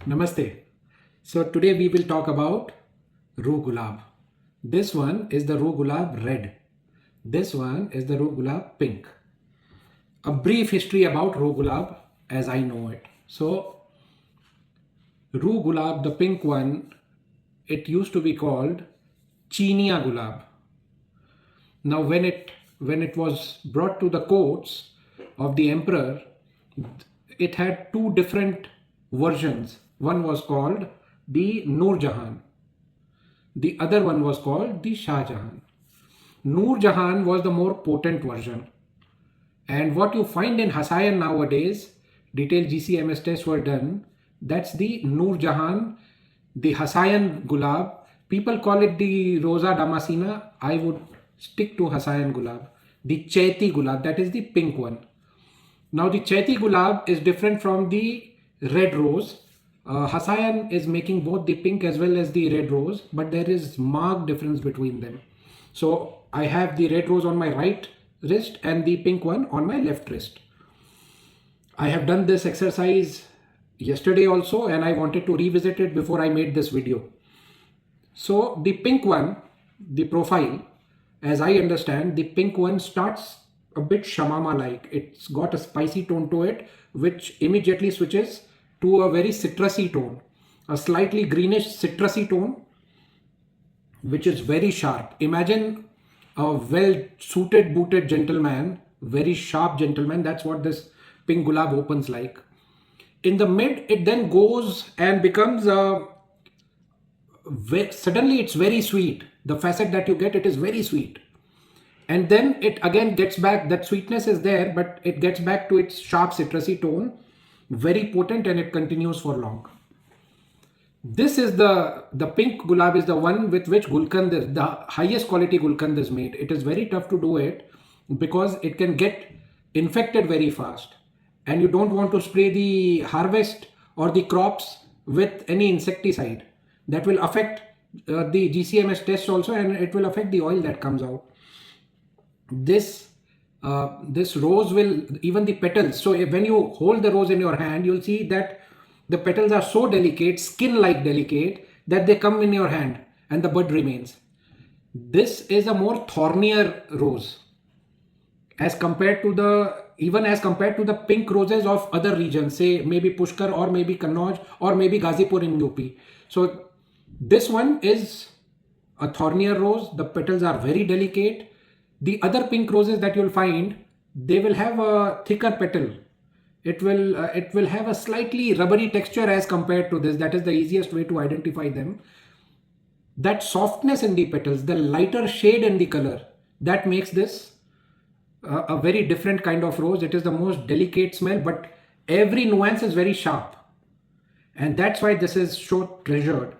Namaste. So today we will talk about Rooh Gulab. This one is the Rooh Gulab red. This one is the Rooh Gulab pink. A brief history about Rooh Gulab as I know it. So Rooh Gulab, the pink one, it used to be called Chinia Gulab. Now when it was brought to the courts of the emperor, it had two different versions. One was called the Noor Jahan. The other one was called the Shah Jahan. Noor Jahan was the more potent version. And what you find in Hasayan nowadays, detailed GCMS tests were done. That's the Noor Jahan, the Hasayan Gulab. People call it the Rosa Damascena. I would stick to Hasayan Gulab. The Chaiti Gulab, that is the pink one. Now the Chaiti Gulab is different from the red rose. Hasayan is making both the pink as well as the red rose, but there is marked difference between them. So I have the red rose on my right wrist and the pink one on my left wrist. I have done this exercise yesterday also, and I wanted to revisit it before I made this video. So the pink one, the profile, as I understand, the pink one starts a bit shamama like. It's got a spicy tone to it, which immediately switches to a very citrusy tone, a slightly greenish citrusy tone, which is very sharp. Imagine a well-suited, booted gentleman, very sharp gentleman. That's what this pink gulab opens like. In the mid, it then goes and becomes suddenly it's very sweet. The facet that you get, it is very sweet. And then it again gets back, that sweetness is there, but it gets back to its sharp citrusy tone, very potent, and it continues for long. This is the pink gulab is the one with which gulkand, the highest quality gulkand is made. It is very tough to do it because it can get infected very fast. And you don't want to spray the harvest or the crops with any insecticide. That will affect the GCMS test also, and it will affect the oil that comes out. This rose will, even the petals, so when you hold the rose in your hand, you'll see that the petals are so delicate, skin-like delicate, that they come in your hand and the bud remains. This is a more thornier rose as compared to the pink roses of other regions, say maybe Pushkar or maybe Kannauj or maybe Ghazipur in UP. So this one is a thornier rose. The petals are very delicate. The other pink roses that you'll find, they will have a thicker petal. It will have a slightly rubbery texture as compared to this. That is the easiest way to identify them. That softness in the petals, the lighter shade in the color, that makes this a very different kind of rose. It is the most delicate smell, but every nuance is very sharp. And that's why this is so treasured.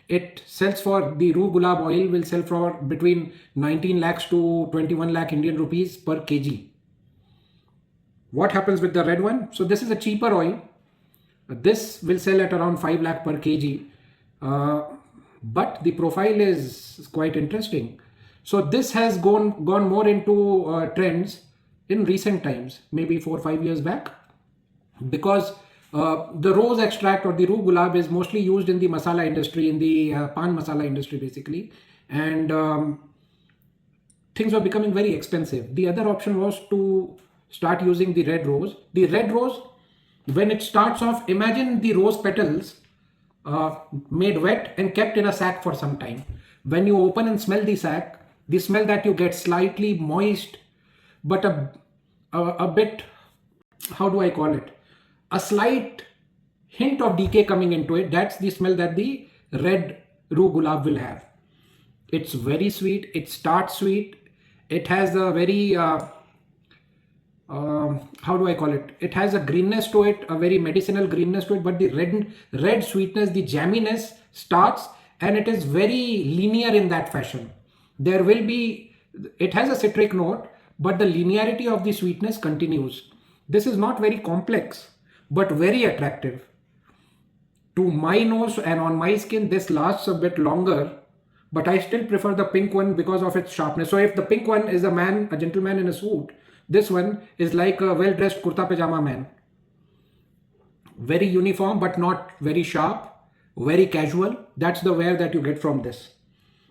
It sells for, the Rooh Gulab oil will sell for between 19 lakhs to 21 lakh Indian rupees per kg. What happens with the red one? So this is a cheaper oil. This will sell at around 5 lakh per kg. But the profile is quite interesting. So this has gone more into trends in recent times, maybe 4 or 5 years back, because the rose extract or the Rooh Gulab is mostly used in the masala industry, in the pan masala industry basically, and things were becoming very expensive. The other option was to start using the red rose. The red rose, when it starts off, imagine the rose petals made wet and kept in a sack for some time. When you open and smell the sack, the smell that you get slightly moist, but a bit, how do I call it? A slight hint of decay coming into it. That's the smell that the red Rooh Gulab will have. It's very sweet. It starts sweet. It has a very, how do I call it? It has a greenness to it, a very medicinal greenness to it, but the red sweetness, the jamminess starts, and it is very linear in that fashion. It has a citric note, but the linearity of the sweetness continues. This is not very complex, but very attractive. To my nose and on my skin, this lasts a bit longer, but I still prefer the pink one because of its sharpness. So if the pink one is a gentleman in a suit, this one is like a well-dressed kurta pajama man. very uniform but not very sharp, very casual. That's the wear that you get from this.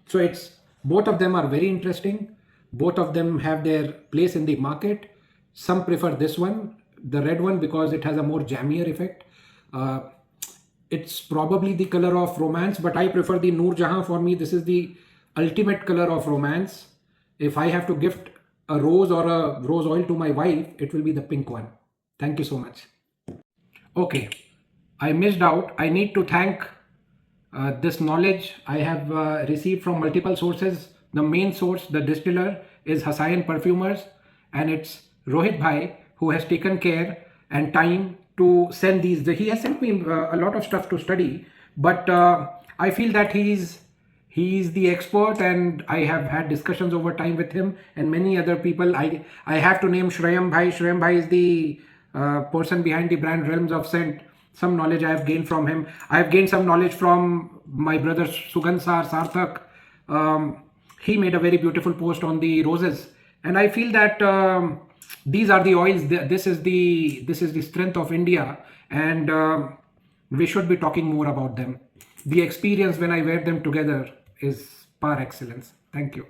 So it's both of them are very interesting. Both of them have their place in the market. Some prefer this one, the red one, because it has a more jammier effect. It's probably the color of romance, but I prefer the Noor Jahan. For me, this is the ultimate color of romance. If I have to gift a rose or a rose oil to my wife, it will be the pink one. Thank you so much. Okay, I missed out. I need to thank this knowledge I have received from multiple sources. The main source, the distiller, is Hasayan Perfumers, and it's Rohit Bhai who has taken care and time to send these. He has sent me a lot of stuff to study, but I feel that he's the expert, and I have had discussions over time with him and many other people. I have to name Shrayam Bhai. Shrayam Bhai is the person behind the brand Realms of Scent. Some knowledge I have gained from him. I have gained some knowledge from my brother Sugandhsaar, Sarthak. He made a very beautiful post on the roses, and I feel that these are the oils. This is the strength of India, and we should be talking more about them. The experience when I wear them together is par excellence. Thank you.